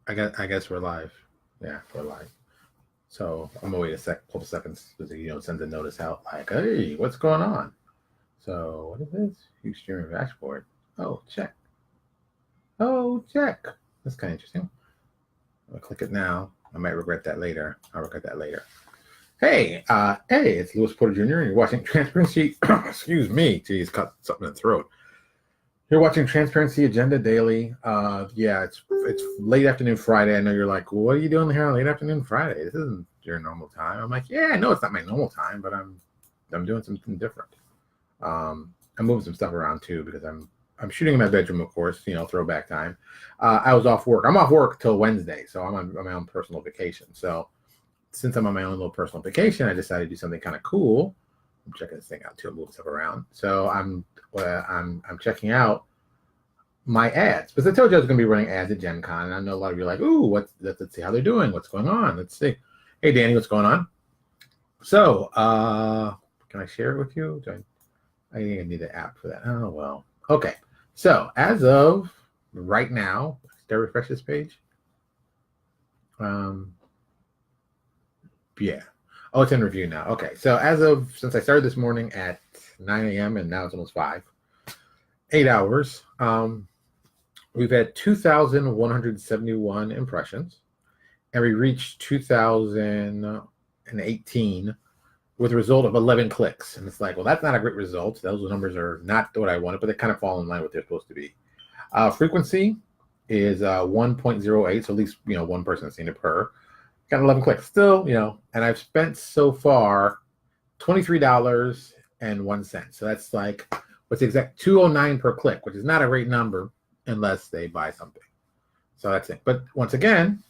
I guess we're live. Yeah, we're live. So I'm gonna wait couple seconds because sends a notice out like, hey, what's going on? So what is this? You streaming dashboard. Oh, check. Oh, check. That's kind of interesting. I'll click it now. I might regret that later. I'll regret that later. Hey, it's Louis Porter Jr. and you're watching Transparency. Excuse me. Geez, cut something in the throat. You're watching Transparency Agenda Daily. Yeah, it's late afternoon Friday. I know you're like, well, what are you doing here on late afternoon Friday? This isn't your normal time. I'm like, yeah, I know it's not my normal time, but I'm doing something different. I'm moving some stuff around too because I'm shooting in my bedroom, of course. Throwback time. I was off work. I'm off work till Wednesday, so I'm on my own personal vacation. So since I'm on my own little personal vacation, I decided to do something kind of cool. I'm checking this thing out too. I'm moving stuff around. So I'm checking out my ads because I told you I was going to be running ads at Gen Con, and I know a lot of you are like, ooh, let's see how they're doing. What's going on? Let's see. Hey, Danny, what's going on? So, can I share it with you? I think I need the app for that. Oh, well. Okay. So, as of right now, did I refresh this page? Yeah. Oh, it's in review now. Okay. So, since I started this morning at 9 a.m. and now it's almost 5, 8 hours, we've had 2,171 impressions, and we reached 2,018 with a result of 11 clicks. And it's like, well, that's not a great result. Those numbers are not what I wanted, but they kind of fall in line with what they're supposed to be. Frequency is 1.08, so at least one person has seen it per. Got 11 clicks still, and I've spent so far $23.01. So that's like what's the exact 209 per click, which is not a great number unless they buy something. So that's it. But once again,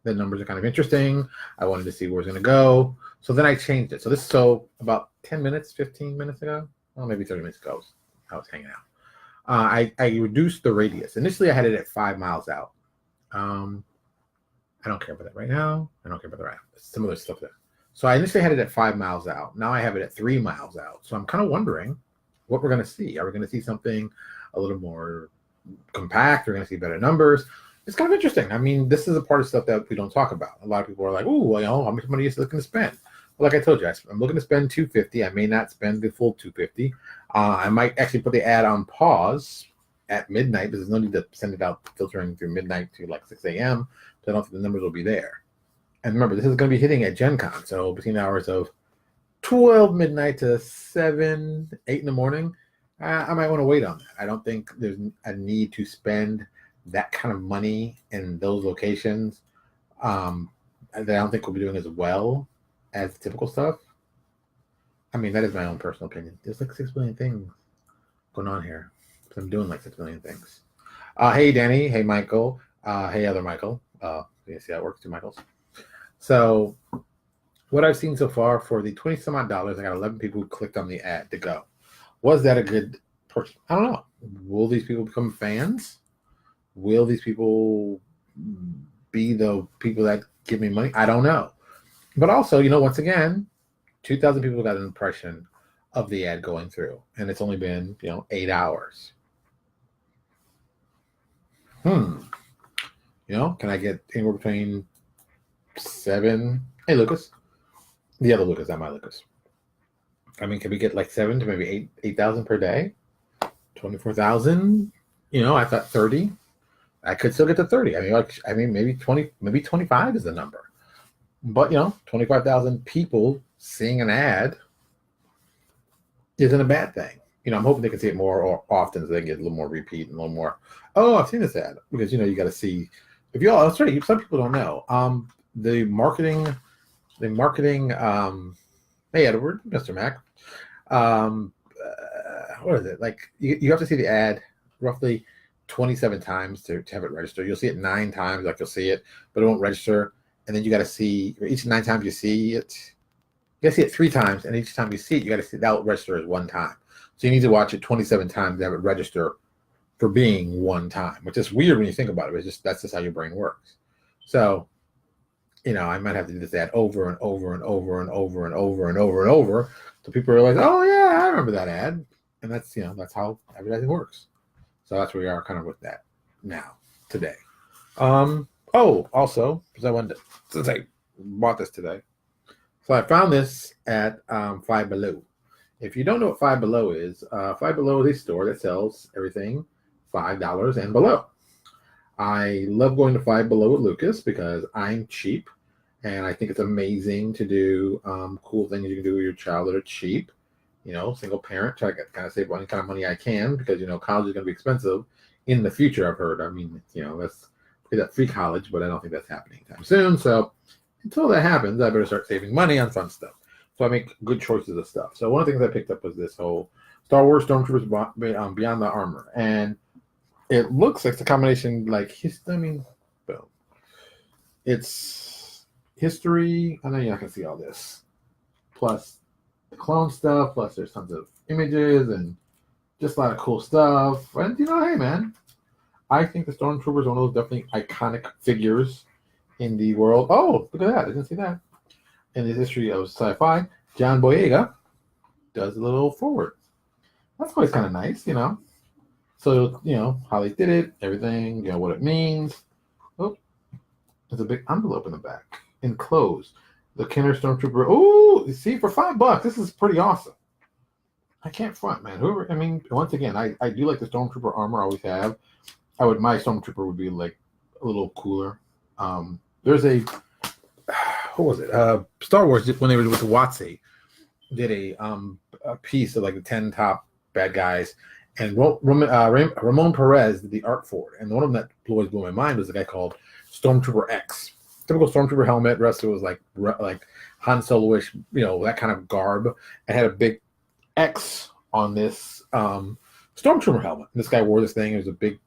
the numbers are kind of interesting. I wanted to see where it's going to go. So then I changed it. So about 10 minutes, 15 minutes ago, well, maybe 30 minutes ago, I was hanging out. I reduced the radius. Initially, I had it at 5 miles out. I don't care about that right now. I don't care about the right. Some other stuff there. So I initially had it at 5 miles out. Now I have it at 3 miles out. So I'm kind of wondering what we're going to see. Are we going to see something a little more compact? We're going to see better numbers. It's kind of interesting. I mean, this is a part of stuff that we don't talk about. A lot of people are like, "Oh, well, how much money are you looking to spend?" Well, like I told you, I'm looking to spend $250. I may not spend the full $250. I might actually put the ad on pause at midnight because there's no need to send it out filtering through midnight to like 6 a.m. So I don't think the numbers will be there. And remember, this is going to be hitting at Gen Con. So between the hours of 12 midnight to 7, 8 in the morning, I might want to wait on that. I don't think there's a need to spend that kind of money in those locations. That I don't think we'll be doing as well as typical stuff. I mean, that is my own personal opinion. There's like 6 billion things going on here. So I'm doing like 6 billion things. Hey, Danny. Hey, Michael. Hey, other Michael. You see how it works, 2 Michaels. So what I've seen so far for the 20 some odd dollars, I got 11 people who clicked on the ad to go. Was that a good purchase? I don't know. Will these people become fans? Will these people be the people that give me money? I don't know. But also, once again, 2,000 people got an impression of the ad going through, and it's only been, 8 hours. Can I get anywhere between 7? Hey, Lucas. The other Lucas, not my Lucas. I mean, can we get like 7 to maybe 8,000 per day? 24,000? I thought 30. I could still get to 30. I mean, maybe 20, maybe 25 is the number. But 25,000 people seeing an ad isn't a bad thing. I'm hoping they can see it more or often so they can get a little more repeat and a little more. Oh, I've seen this ad because you got to see. If you all, that's right. Some people don't know. The marketing. Hey, Edward, Mr. Mac. What is it like? You have to see the ad roughly 27 times to have it register. You'll see it 9 times, like you'll see it, but it won't register. And then you got to see each 9 times you see it. You got to see it 3 times, and each time you see it, you got to see that will register as 1 time. So you need to watch it 27 times to have it register for being 1 time, which is weird when you think about it. But that's just how your brain works. So, I might have to do this ad over and over and over and over and over and over and over, so people realize, oh yeah, I remember that ad, and that's that's how advertising works. So that's where we are kind of with that now today. Oh, also, because I wanted to, since I bought this today, so I found this at Five Below. If you don't know what Five Below is a store that sells everything $5 and below. I love going to Five Below with Lucas because I'm cheap, and I think it's amazing to do cool things you can do with your child that are cheap. You know, single parent, try to kind of save any kind of money I can because you know college is going to be expensive in the future. I've heard. I mean, you know, that's that free college, but I don't think that's happening anytime soon. So until that happens, I better start saving money on fun stuff. So I make good choices of stuff. So one of the things I picked up was this whole Star Wars Stormtroopers Beyond the Armor, and it looks like the combination like I mean, boom. It's history. I know you're not gonna see all this. Plus the clone stuff. Plus there's tons of images and just a lot of cool stuff. And you know, hey man, I think the Stormtroopers are one of those definitely iconic figures in the world. Oh, look at that! I didn't see that. In the history of sci-fi, John Boyega does a little forward. That's always kind of nice, you know. So, you know, how they did it, everything, you know, what it means. Oh, there's a big envelope in the back. Enclosed. The Kenner Stormtrooper. Oh, you see, for $5, this is pretty awesome. I can't front, man. Whoever, I mean, once again, I do like the Stormtrooper armor, I always have. My Stormtrooper would be like a little cooler. There's a, what was it? Star Wars, when they were with the WotC, did a piece of like the 10 top bad guys. And Ramon Perez did the art for it. And one of them that always blew my mind was a guy called Stormtrooper X. Typical Stormtrooper helmet. Rest of it was like Han Solo-ish, you know, that kind of garb. It had a big X on this Stormtrooper helmet. And this guy wore this thing. He's a big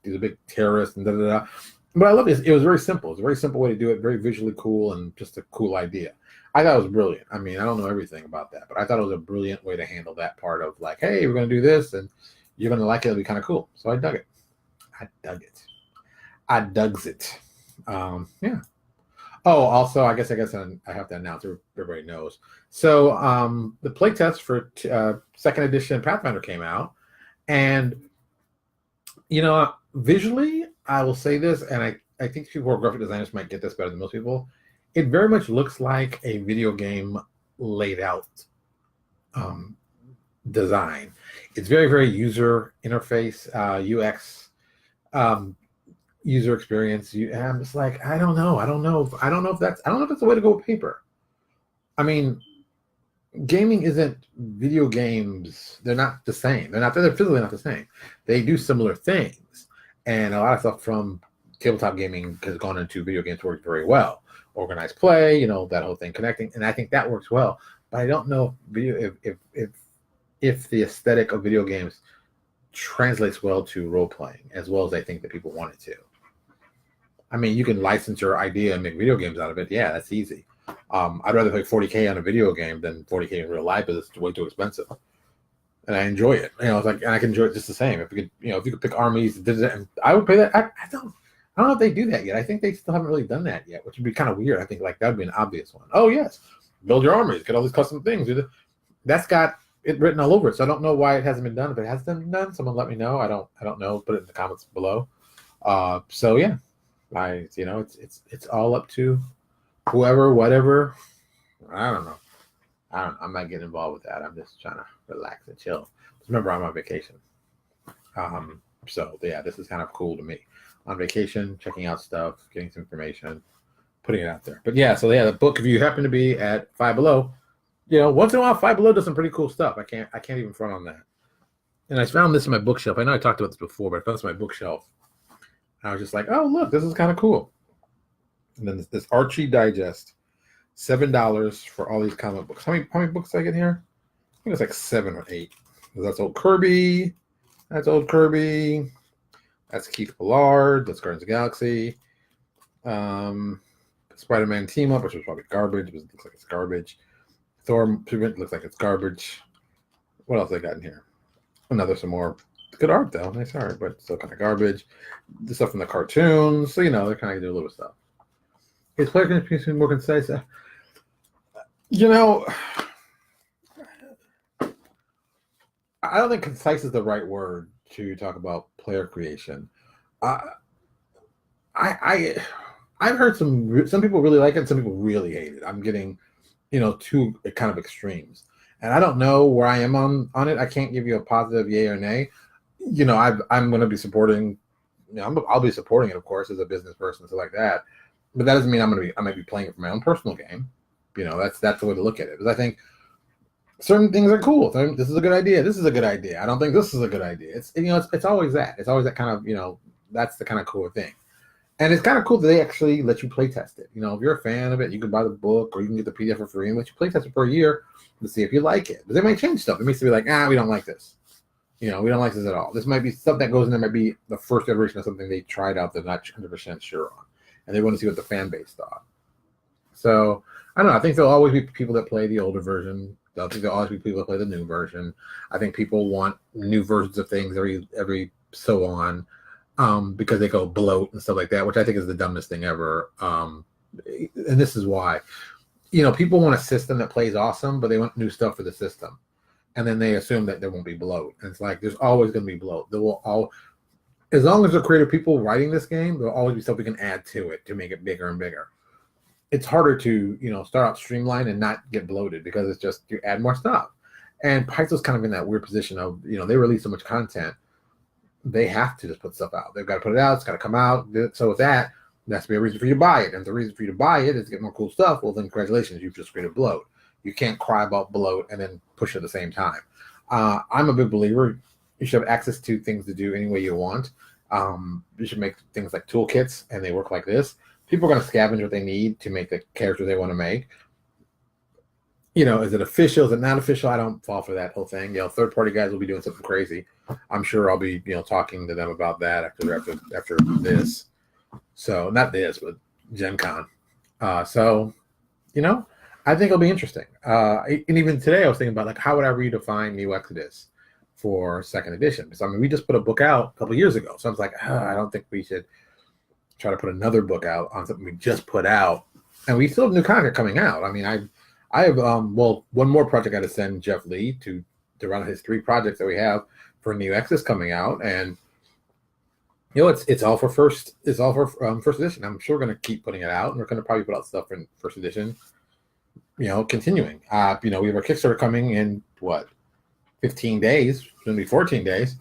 terrorist and da da da. But I love this. It was very simple. It's a very simple way to do it. Very visually cool and just a cool idea. I thought it was brilliant. I mean, I don't know everything about that, but I thought it was a brilliant way to handle that part of like, hey, we're going to do this and you're going to like it. It'll be kind of cool. So I dug it. I dugs it. Yeah. Oh, also, I guess I have to announce, everybody knows. So the playtest for second edition Pathfinder came out. And, you know, visually, I will say this, and I think people who are graphic designers might get this better than most people. It very much looks like a video game laid out design. It's very, very user interface, UX, user experience. I'm just like, I don't know if that's the way to go with paper. I mean, gaming isn't video games. They're not the same. They're physically not the same. They do similar things. And a lot of stuff from tabletop gaming has gone into video games works very well. Organized play, you know, that whole thing connecting. And I think that works well. But I don't know if the aesthetic of video games translates well to role playing as well as I think that people want it to. I mean, you can license your idea and make video games out of it. Yeah, that's easy. I'd rather pay $40K on a video game than $40K in real life, but it's way too expensive. And I enjoy it. You know, it's like, and I can enjoy it just the same. If you could pick armies, and I would pay that. I don't know if they do that yet. I think they still haven't really done that yet, which would be kind of weird. I think like that would be an obvious one. Oh yes, build your armies, get all these custom things. That's got it written all over it. So I don't know why it hasn't been done. If it has been done, someone let me know. I don't know. Put it in the comments below. So yeah, it's all up to whoever, whatever. I don't know. I'm not getting involved with that. I'm just trying to relax and chill. Just remember, I'm on vacation. So yeah, this is kind of cool to me. On vacation, checking out stuff, getting some information, putting it out there. But yeah, so yeah, the book. If you happen to be at Five Below, you know, once in a while, Five Below does some pretty cool stuff. I can't even front on that. And I found this in my bookshelf. I know I talked about this before, but I found this in my bookshelf. I was just like, oh look, this is kind of cool. And then this Archie Digest, $7 for all these comic books. How many books did I get here? I think it's like 7 or 8. That's old Kirby. That's old Kirby. That's Keith Ballard. That's Guardians of the Galaxy. Spider-Man Team Up, which was probably garbage, but it looks like it's garbage. Thor looks like it's garbage. What else I got in here? Some more good art though. Nice art, but still kind of garbage. The stuff from the cartoons. So, you know, they're kind of doing a little stuff. Is player communication more concise? You know, I don't think concise is the right word to talk about player creation. I've heard some people really like it, some people really hate it. I'm getting, two kind of extremes, and I don't know where I am on it. I can't give you a positive yay or nay. I'm going to be supporting. I'll be supporting it, of course, as a business person, so like that. But that doesn't mean I might be playing it for my own personal game. That's the way to look at it. Because I think certain things are cool. This is a good idea. This is a good idea. I don't think this is a good idea. It's always that. It's always that kind of that's the kind of cool thing. And it's kind of cool that they actually let you play test it. If you're a fan of it, you can buy the book or you can get the PDF for free and let you play test it for a year to see if you like it. But they might change stuff. It may be like, we don't like this. We don't like this at all. This might be stuff that goes in there, might be the first iteration of something they tried out they're not 100% sure on. And they want to see what the fan base thought. So, I don't know. I think there'll always be people that play the older version. I think there'll always be people that play the new version. I think people want new versions of things every so on. Because they go bloat and stuff like that, which I think is the dumbest thing ever. And this is why, people want a system that plays awesome, but they want new stuff for the system. And then they assume that there won't be bloat. And it's like, there's always going to be bloat. As long as the creative people writing this game, there'll always be stuff we can add to it to make it bigger and bigger. It's harder to, start out streamlined and not get bloated because it's just, you add more stuff. And Paizo's kind of in that weird position of, they release so much content. They have to just put stuff out. They've got to put it out. It's got to come out. So with that, there has to be a reason for you to buy it. And if the reason for you to buy it is to get more cool stuff, well, then congratulations, you've just created bloat. You can't cry about bloat and then push it at the same time. I'm a big believer. You should have access to things to do any way you want. You should make things like toolkits, and they work like this. People are going to scavenge what they need to make the character they want to make. Is it official? Is it not official? I don't fall for that whole thing. Third-party guys will be doing something crazy. I'm sure I'll be, talking to them about that after this. So not this, but Gen Con. I think it'll be interesting. And even today, I was thinking about how would I redefine New Exodus for second edition? Because we just put a book out a couple years ago, so I was like, I don't think we should try to put another book out on something we just put out, and we still have new content coming out. I have one more project I got to send Jeff Lee to run his 3 projects that we have for New Exodus coming out, and it's all for first edition. I'm sure we're going to keep putting it out, and we're going to probably put out stuff in first edition. Continuing. We have our Kickstarter coming in 15 days. It's going to be 14 days.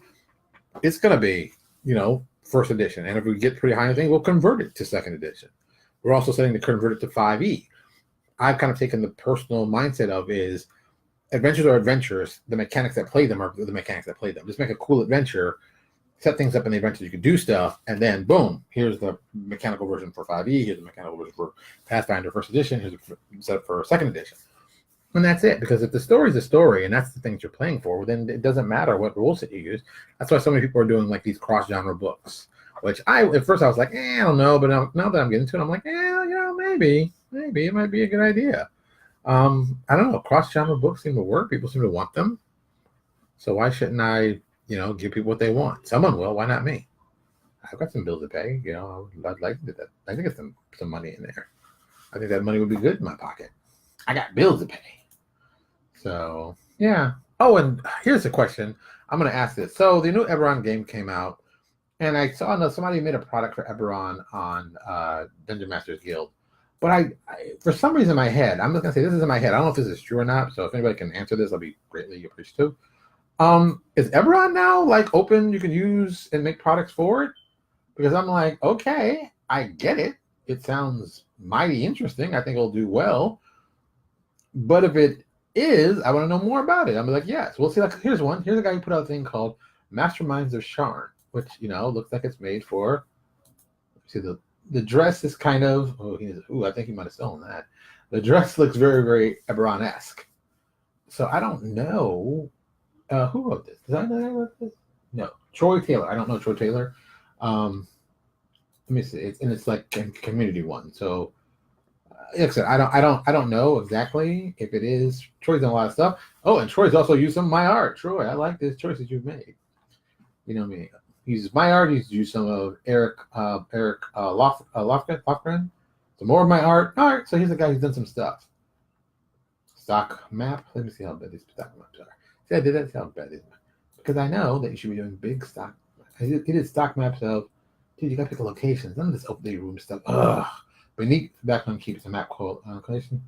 It's going to be first edition, and if we get pretty high on the thing, we'll convert it to second edition. We're also setting to convert it to 5e. I've kind of taken the personal mindset of is adventures are adventures. The mechanics that play them are the mechanics that play them. Just make a cool adventure, set things up in the adventure. You can do stuff, and then boom, here's the mechanical version for 5e. Here's the mechanical version for Pathfinder first edition. Here's a setup for second edition. And that's it. Because if the story's a story and that's the things you're playing for, then it doesn't matter what rules that you use. That's why so many people are doing these cross-genre books. Which at first I was like, I don't know, but now that I'm getting into it, I'm like, maybe it might be a good idea. I don't know. Cross-genre books seem to work. People seem to want them. So why shouldn't I, give people what they want? Someone will. Why not me? I've got some bills to pay. I'd like to do that. I think it's some money in there. I think that money would be good in my pocket. I got bills to pay. So yeah. Oh, and here's a question. I'm going to ask this. So the new Eberron game came out, and I saw somebody made a product for Eberron on Dungeon Masters Guild. But I for some reason in my head, I'm just going to say this is in my head. I don't know if this is true or not. So if anybody can answer this, I'll be greatly appreciative. Is Eberron now open? You can use and make products for it? Because I'm like, okay, I get it. It sounds mighty interesting. I think it'll do well. But if it is, I want to know more about it. I'm like, yes. We'll see. Here's one. Here's a guy who put out a thing called Masterminds of Sharn, which looks like it's made for. See the dress is kind of. I think he might have stolen that. The dress looks very, very Eberron-esque. So I don't know who wrote this. Does anybody know who wrote this? No, Troy Taylor. I don't know Troy Taylor. Let me see. It's like a community one. So. Like I said, I don't know exactly if it is. Troy's done a lot of stuff. Oh, and Troy's also used some of my art. Troy, I like this choices you've made. Me. He uses my art. He's used some of Eric Lofgren. Some more of my art. All right, so he's a guy who's done some stuff. Stock map. Let me see how bad these stock maps are. See, I did that. See how bad these are. Because I know that you should be doing big stock. He did stock maps of. Dude, you gotta pick a location. None of this opening room stuff. Ugh. Beneath background keeps a map quote collection.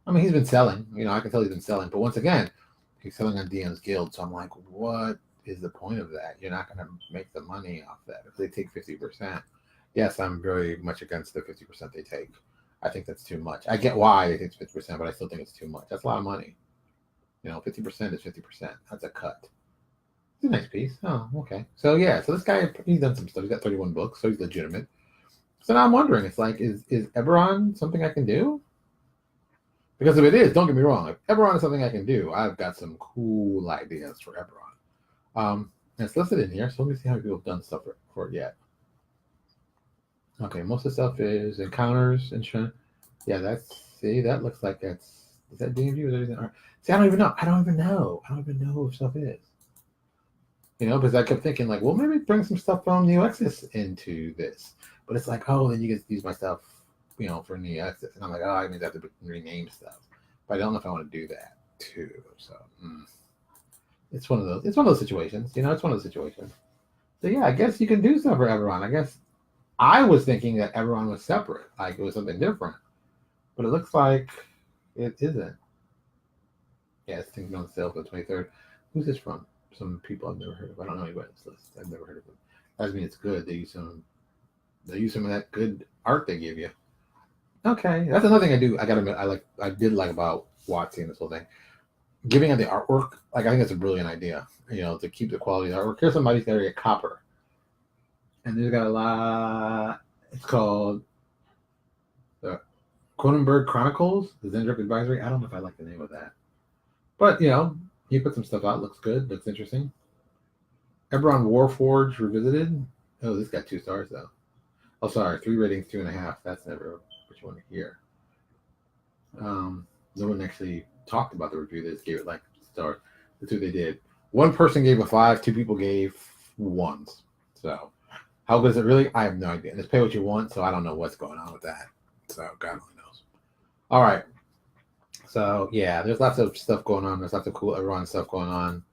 I mean, he's been selling. I can tell he's been selling. But once again, he's selling on DM's Guild. So I'm like, what is the point of that? You're not going to make the money off that if they take 50%. Yes, I'm very much against the 50% they take. I think that's too much. I get why they take 50%, but I still think it's too much. That's a lot of money. 50% is 50%. That's a cut. It's a nice piece. Oh, okay. So yeah, so this guy, he's done some stuff. He's got 31 books, so he's legitimate. So now I'm wondering, it's like, is Eberron something I can do? Because if it is, don't get me wrong, if Eberron is something I can do, I've got some cool ideas for Eberron. It's listed in here, so let me see how many people have done stuff for it yet. Okay, most of the stuff is encounters, insurance. Yeah, that looks like is that D&D or is that See, I don't even know. I don't even know if stuff is. Because I kept thinking like, well, maybe bring some stuff from New Exodus into this. But it's like, oh, then you get to use my stuff, for New Exodus. And I'm like, oh, I mean, I have to rename stuff. But I don't know if I want to do that too. So it's one of those situations. It's one of those situations. So yeah, I guess you can do stuff for Eberron. I guess I was thinking that Eberron was separate, like it was something different. But it looks like it isn't. Yeah, it's thinking on sale for the 23rd. Who's this from? Some people I've never heard of. I don't know anybody on this list. I've never heard of them. That doesn't mean it's good. They use some of that good art they give you. Okay, that's another thing I do. I gotta admit, I did like about watching this whole thing. Giving out the artwork, like I think that's a brilliant idea. To keep the quality of the artwork. Here's somebody's got to get copper, and they've got a lot. It's called the Cronenberg Chronicles, the Zendrick Advisory. I don't know if I like the name of that, but he put some stuff out. Looks good. Looks interesting. Eberron Warforged Revisited. Oh, this got 2 stars though. Oh, sorry, 3 ratings, 2.5. That's never what you want to hear. No one actually talked about the review. They just gave it like stars. That's what they did. One person gave a 5. 2 people gave 1s. So how good is it really? I have no idea. And it's pay what you want, so I don't know what's going on with that. So God only knows. All right. So yeah, there's lots of stuff going on. There's lots of cool Eberron stuff going on.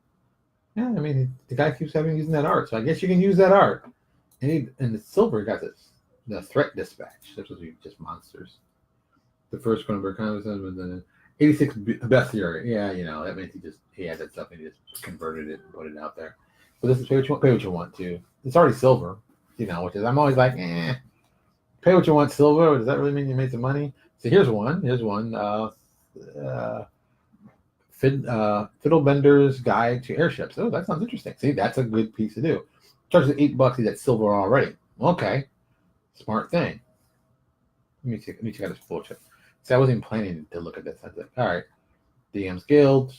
Yeah, I mean the guy keeps using that art, so I guess you can use that art. And the silver got the threat dispatch. This was just monsters. The first Cronenberg conversation was the 86 bestiary. Yeah, that means he had that stuff and he just converted it and put it out there. But this is pay what you want to. It's already silver, which is I'm always like, pay what you want silver. Does that really mean you made some money? So here's one. Fiddlebender's Guide to Airships. Oh, that sounds interesting. See, that's a good piece to do. Charges $8. He's at silver already. Okay, smart thing. Let me check out his full chip. See, I wasn't even planning to look at this. I was like, all right, DM's Guild,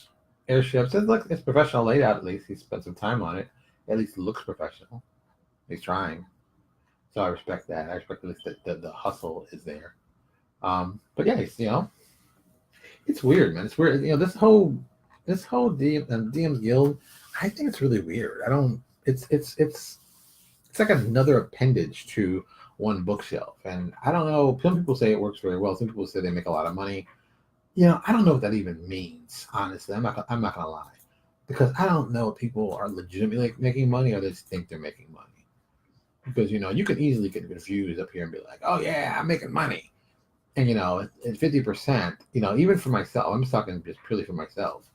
airships. It's professional laid out. At least he spent some time on it. At least it looks professional. He's trying, so I respect that. I respect at least that the hustle is there. But yeah, it's weird, man. It's weird. This whole DM's Guild. I think it's really weird. I don't. It's like another appendage to one bookshelf, and I don't know. Some people say it works very well. Some people say they make a lot of money. I don't know what that even means. Honestly, I'm not gonna lie, because I don't know if people are legitimately making money or they just think they're making money. Because you can easily get reviews up here and be like, "Oh yeah, I'm making money," and at 50%, even for myself, I'm just talking just purely for myself.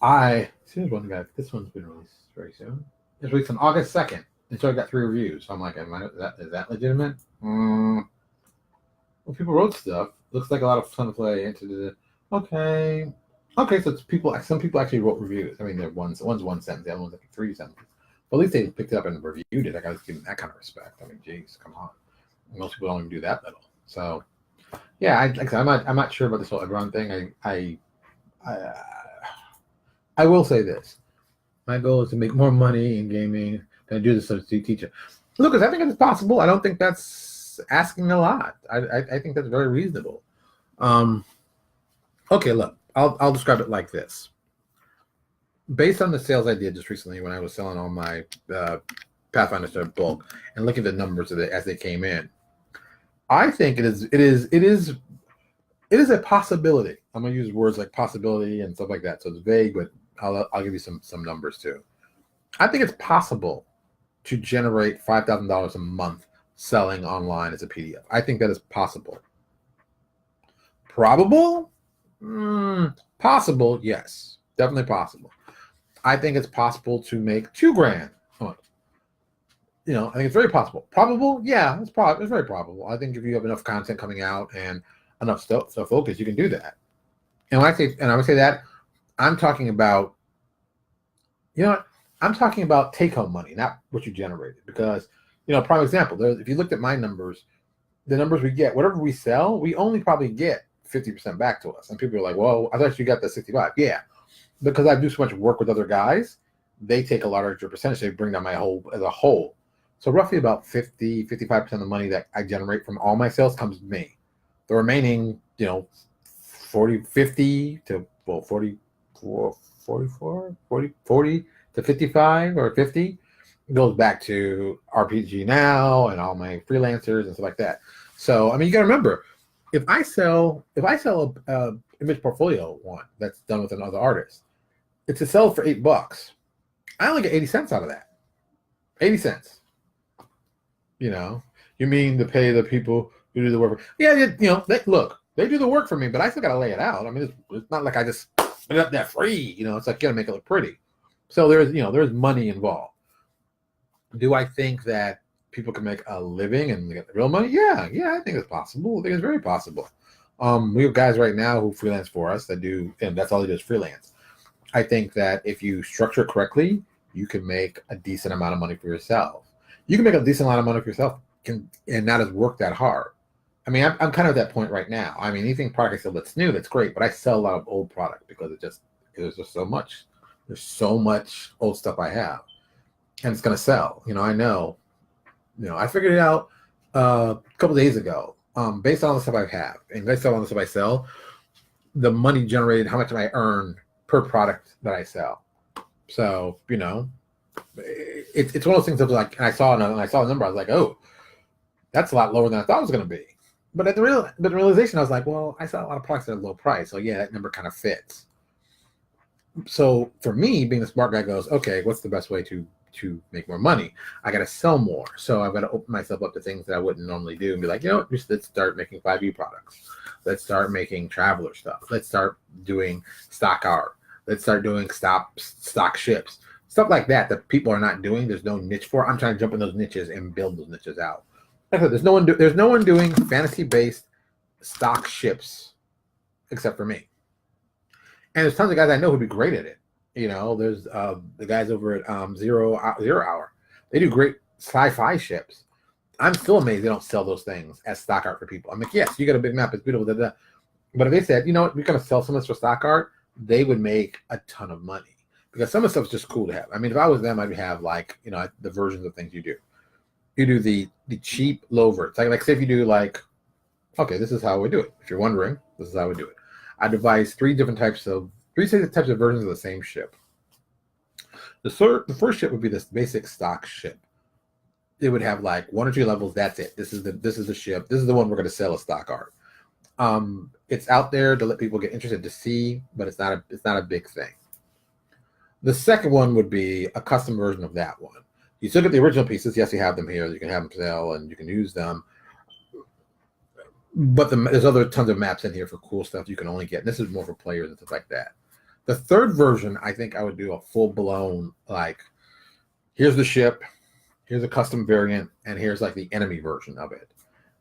Here's one guy. This one's been released very soon. It's released on August 2nd. And so I got 3 reviews. So I'm like, is that legitimate? Well, people wrote stuff. Looks like a lot of fun to play into the. Okay, so some people actually wrote reviews. I mean, one's 1 sentence, the other one's like 3 sentences. But at least they picked it up and reviewed it. I got to give them that kind of respect. I mean, geez, come on. Most people don't even do that little. So, yeah, I'm not sure about this whole Eberron thing. I will say this. My goal is to make more money in gaming than do the substitute teacher. Look, I think it's possible. I don't think that's asking a lot. I think that's very reasonable. Okay, look, I'll describe it like this. Based on the sales I did just recently when I was selling all my Pathfinder stuff bulk and looking at the numbers as they came in, I think it is a possibility. I'm gonna use words like possibility and stuff like that, so it's vague, but I'll give you some numbers too. I think it's possible to generate $5,000 a month selling online as a PDF. I think that is possible. Probable? Possible, yes. Definitely possible. I think it's possible to make $2,000. I think it's very possible. Probable? Yeah, it's very probable. I think if you have enough content coming out and enough stuff focus, you can do that. And I would say that, I'm talking about, I'm talking about take-home money, not what you generated. Because, prime example, if you looked at my numbers, the numbers we get, whatever we sell, we only probably get 50% back to us. And people are like, well, I thought you got the 65. Yeah, because I do so much work with other guys, they take a larger percentage. They bring down my whole as a whole. So roughly about 55% of the money that I generate from all my sales comes to me. The remaining, 40 to 55 or 50 goes back to RPG Now and all my freelancers and stuff like that. So, you got to remember, if I sell a image portfolio one that's done with another artist, it's to sell for $8. I only get 80 cents out of that. 80 cents. You mean to pay the people who do the work? Yeah, they do the work for me, but I still got to lay it out. It's not like I just put it up there free. It's like, you got to make it look pretty. So there's money involved. Do I think that people can make a living and get real money? Yeah, I think it's possible. I think it's very possible. We have guys right now who freelance for us that do, and that's all they do is freelance. I think that if you structure it correctly, you can make a decent amount of money for yourself. You can make a decent amount of money for yourself and not as work that hard. I'm kind of at that point right now. Anything product I sell that's new, that's great, but I sell a lot of old product because there's just so much. There's so much old stuff I have, and it's gonna sell. I know. I figured it out a couple days ago. Based on the stuff I have and based on the stuff I sell, the money generated, how much I earn per product that I sell. So it's one of those things that like, and I saw a number, I was like, oh, that's a lot lower than I thought it was going to be. But at the realization, I was like, well, I sell a lot of products at a low price, so yeah, that number kind of fits. So for me, being the smart guy, goes, okay, what's the best way to make more money? I got to sell more, so I've got to open myself up to things that I wouldn't normally do and be like, let's start making 5e products. Let's start making traveler stuff. Let's start doing stock art. Let's start doing stock ships. Stuff like that people are not doing. There's no niche for. I'm trying to jump in those niches and build those niches out. There's no one doing fantasy-based stock ships except for me. And there's tons of guys I know who'd be great at it. There's the guys over at Zero Hour. They do great sci-fi ships. I'm still amazed they don't sell those things as stock art for people. I'm like, yes, you got a big map, it's beautiful, but if they said, we're going to sell some of this for stock art, they would make a ton of money. Because some of the stuff's just cool to have. If I was them, I'd have the versions of things you do. You do the cheap low verts. Like say if you do this is how we do it. If you're wondering, this is how we do it. I devise three types of versions of the same ship. The first ship would be this basic stock ship. It would have 1 or 2 levels. That's it. This is the ship. This is the one we're going to sell as stock art. It's out there to let people get interested to see, but it's not a big thing. The second one would be a custom version of that one. You still get the original pieces. Yes, you have them here. You can have them sell and you can use them. But there's other tons of maps in here for cool stuff you can only get. And this is more for players and stuff like that. The third version, I think I would do a full-blown, here's the ship, here's a custom variant, and here's the enemy version of it.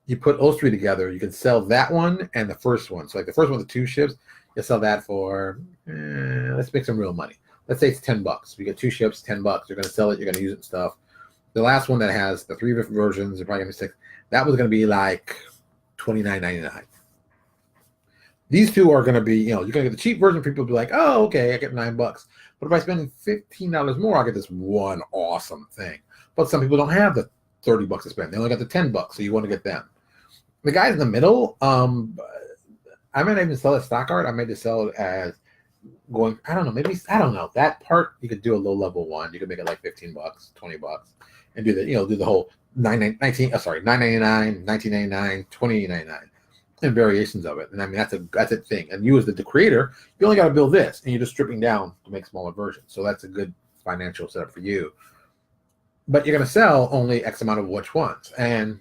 You put those three together, you can sell that one and the first one. So the first one, the 2 ships, you sell that for, let's make some real money. Let's say it's $10. We get 2 ships, $10. You're going to sell it. You're going to use it and stuff. The last one that has the 3 different versions, you're probably going to be 6. That was going to be $29.99. These 2 are going to be, you're going to get the cheap version. People will be like, oh, okay, I get $9. But if I spend $15 more, I get this one awesome thing. But some people don't have the $30 to spend. They only got the $10, so you want to get them. The guys in the middle, I might not even sell it stock art. I might just sell it as I don't know. That part you could do a low level one. You could make it $15, $20, and do the whole $9.99, $19.99, $20.99, and variations of it. And that's a thing. And you as the creator, you only got to build this, and you're just stripping down to make smaller versions. So that's a good financial setup for you. But you're going to sell only X amount of which ones, and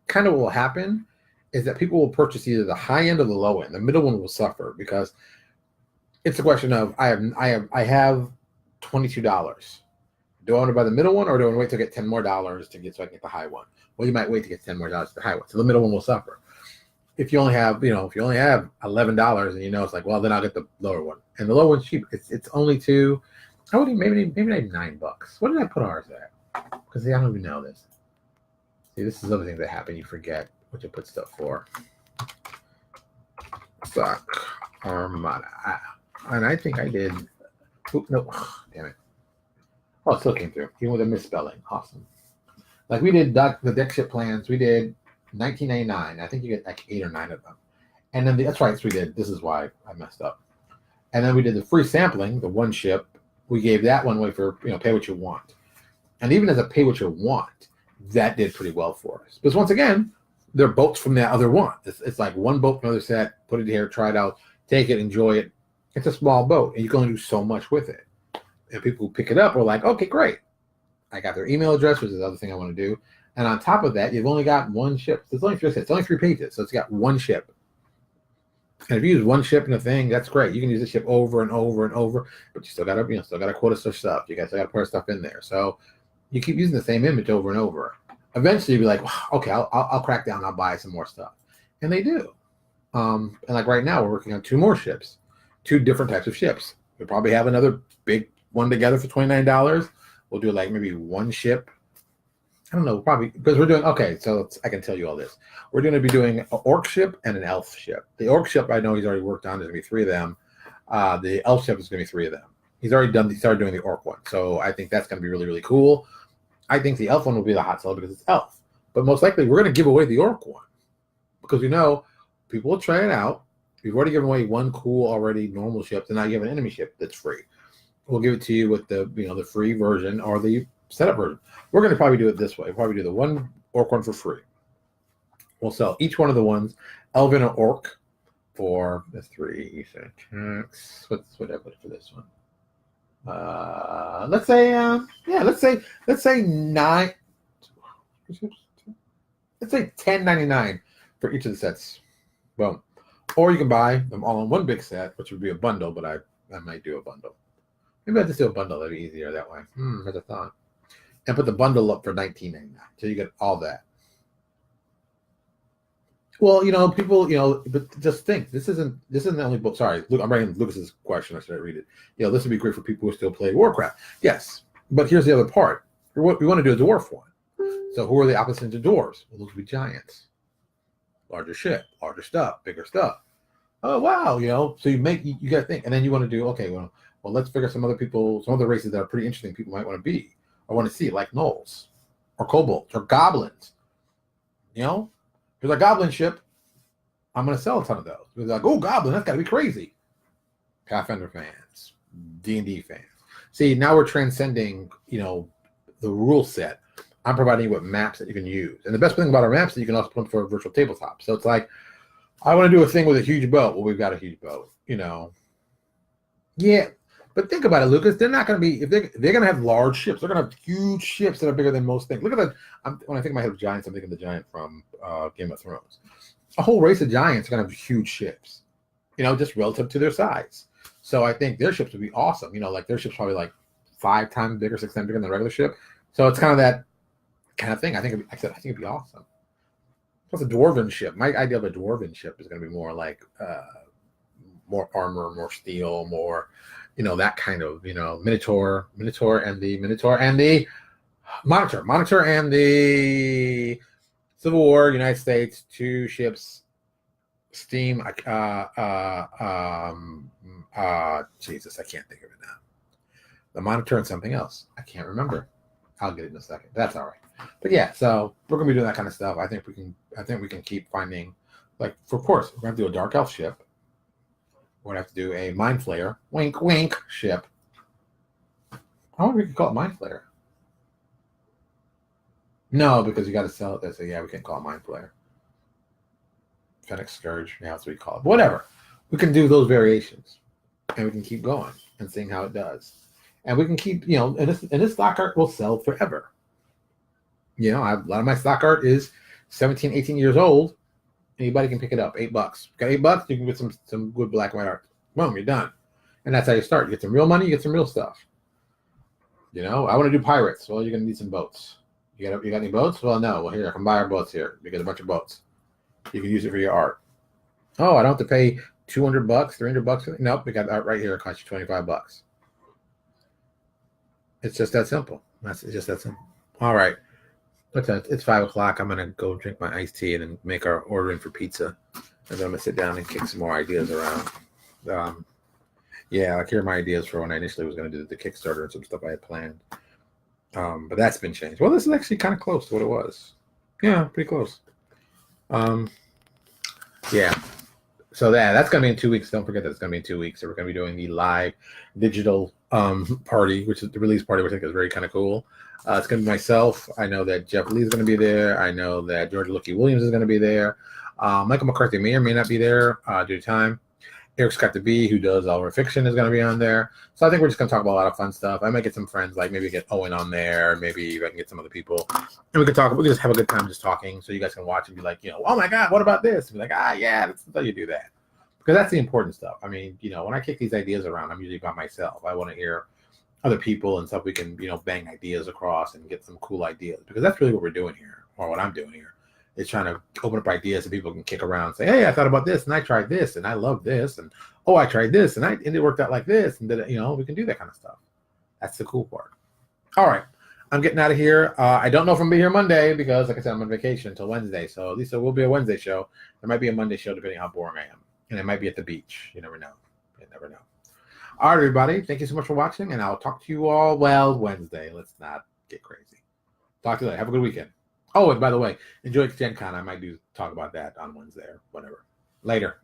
kind of will happen is that people will purchase either the high end or the low end. The middle one will suffer because it's a question of I have $22. Do I want to buy the middle one, or do I want to wait to get $10 more to get so I can get the high one? Well, you might wait to get $10 more to the high one, so the middle one will suffer. If you only have $11, and it's like, well, then I'll get the lower one, and the lower one's cheap. It's only two. I would maybe $9. What did I put ours at? Because I don't even know this. See, this is other thing that happen. You forget what you put stuff for. Sock Armada, and I think I did. No, damn it. Oh, it still came through, even with a misspelling. Awesome. Like we did the deck ship plans. We did $19.99. I think you get like 8 or 9 of them. And then that's right. So we did. This is why I messed up. And then we did the free sampling, the one ship. We gave that one away for pay what you want. And even as a pay what you want, that did pretty well for us. Because once again, they're boats from that other one. It's like one boat from another set. Put it here, try it out, take it, enjoy it. It's a small boat, and you can only do so much with it. And people who pick it up are like, okay, great. I got their email address, which is the other thing I want to do. And on top of that, you've only got one ship. It's only 3 It's only 3 pages, so it's got one ship. And if you use one ship in a thing, that's great. You can use the ship over and over and over, but you still got to quote some stuff. You guys still got to put stuff in there. So you keep using the same image over and over. Eventually, you'll be like, okay, I'll crack down. I'll buy some more stuff, and they do. And like right now, we're working on 2 more ships, 2 different types of ships. We'll probably have another big one together for $29. We'll do like maybe one ship. I don't know, probably because we're doing so I can tell you all this. We're going to be doing an orc ship and an elf ship. The orc ship I know he's already worked on. There's going to be 3 of them. The elf ship is going to be 3 of them. He started doing the orc one, so I think that's going to be really, really cool. I think the elf one will be the hot seller because it's elf. But most likely we're going to give away the orc one because people will try it out. We've already given away one cool already normal ship, and now you have an enemy ship that's free. We'll give it to you with the the free version or the setup version. We're going to probably do it this way. We'll probably do the one orc one for free. We'll sell each one of the ones, elven or orc, for the 3 cents. What did I put for this one? Let's say 9. Let's say $10.99 for each of the sets. Boom. Or you can buy them all in one big set, which would be a bundle, but I might do a bundle. Maybe I'll just do a bundle. That'd be easier that way. As a thought. And put the bundle up for $19.99. So you get all that. Well, people, but just think, this isn't the only book. Sorry, I'm writing Lucas's question. I should read it. This would be great for people who still play Warcraft. Yes, but here's the other part. What we want to do a dwarf one. So who are the opposites to dwarves? Well, those would be giants. Larger ship, larger stuff, bigger stuff. Oh wow, so you got to think, and then you want to do well, let's figure some other races that are pretty interesting. People might want to be or want to see, like gnolls, or kobolds, or goblins. There's a goblin ship. I'm going to sell a ton of those. They're like, oh, goblin, that's got to be crazy. Pathfinder fans, D&D fans. See, now we're transcending, the rule set. I'm providing you with maps that you can use. And the best thing about our maps is that you can also put them for a virtual tabletop. So it's like, I want to do a thing with a huge boat. Well, we've got a huge boat, Yeah, but think about it, Lucas. They're not going to be, if they're going to have large ships. They're going to have huge ships that are bigger than most things. Look at that. When I think of my head of giants, I'm thinking of the giant from Game of Thrones. A whole race of giants are going to have huge ships, just relative to their size. So I think their ships would be awesome. Like their ship's probably like 5 times bigger, 6 times bigger than the regular ship. So it's kind of that kind of thing. I think it'd be awesome. Plus a dwarven ship. My idea of a dwarven ship is going to be more like more armor, more steel, more that kind of Minotaur and the Monitor and the Civil War, United States, 2 ships, steam. Jesus, I can't think of it now. The Monitor and something else. I can't remember. I'll get it in a second. That's all right. But yeah, so we're gonna be doing that kind of stuff. I think we can keep finding, like, of course, we're gonna do a dark elf ship. We're gonna have to do a mind flayer, wink, wink ship. I wonder if we could call it mind flayer. No, because you got to sell it. They say, yeah, we can't call it mind flayer. Fennec Scourge, yeah, that's what we call it. But whatever. We can do those variations, and we can keep going and seeing how it does. And we can keep, and this stock art will sell forever. A lot of my stock art is 17, 18 years old, anybody can pick it up. $8. Got $8, you can get some good black and white art. Boom, you're done. And that's how you start. You get some real money, you get some real stuff. You know, I want to do pirates. Well, you're gonna need some boats. You got any boats? Well, no. Well, here, I can buy our boats here. You get a bunch of boats. You can use it for your art. Oh, I don't have to pay $200, $300. Nope, we got art right here. It costs you $25. It's just that simple. It's just that simple. All right. It's 5 o'clock. I'm gonna go drink my iced tea and then make our ordering for pizza. And then I'm gonna sit down and kick some more ideas around. Yeah, like here are my ideas for when I initially was gonna do the Kickstarter and some stuff I had planned. But that's been changed. Well, this is actually kind of close to what it was. Yeah, pretty close. Yeah. So that's going to be in 2 weeks. Don't forget that it's going to be in 2 weeks. So we're going to be doing the live digital party, which is the release party, which I think is very kind of cool. It's going to be myself. I know that Jeff Lee is going to be there. I know that George Lucky Williams is going to be there. Michael McCarthy may or may not be there due to time. Eric Scott DeBee, who does Our Fiction, is going to be on there. So I think we're just going to talk about a lot of fun stuff. I might get some friends, like maybe get Owen on there. Maybe I can get some other people. And we can talk. We can just have a good time just talking. So you guys can watch and be like, oh my God, what about this? And be like, yeah, that's how you do that. Because that's the important stuff. I mean, when I kick these ideas around, I'm usually by myself. I want to hear other people and stuff. We can, bang ideas across and get some cool ideas. Because that's really what we're doing here, or what I'm doing here. Is trying to open up ideas so people can kick around and say, hey, I thought about this and I tried this and I love this and I tried this and it worked out like this and we can do that kind of stuff. That's the cool part. All right, I'm getting out of here. I don't know if I'm gonna be here Monday because, like I said, I'm on vacation until Wednesday. So at least there will be a Wednesday show. There might be a Monday show depending how boring I am, and it might be at the beach. You never know. You never know. All right, everybody. Thank you so much for watching, and I'll talk to you all Wednesday. Let's not get crazy. Talk to you later. Have a good weekend. Oh, and by the way, enjoy Gen Con. I might talk about that on Wednesday or whatever. Later.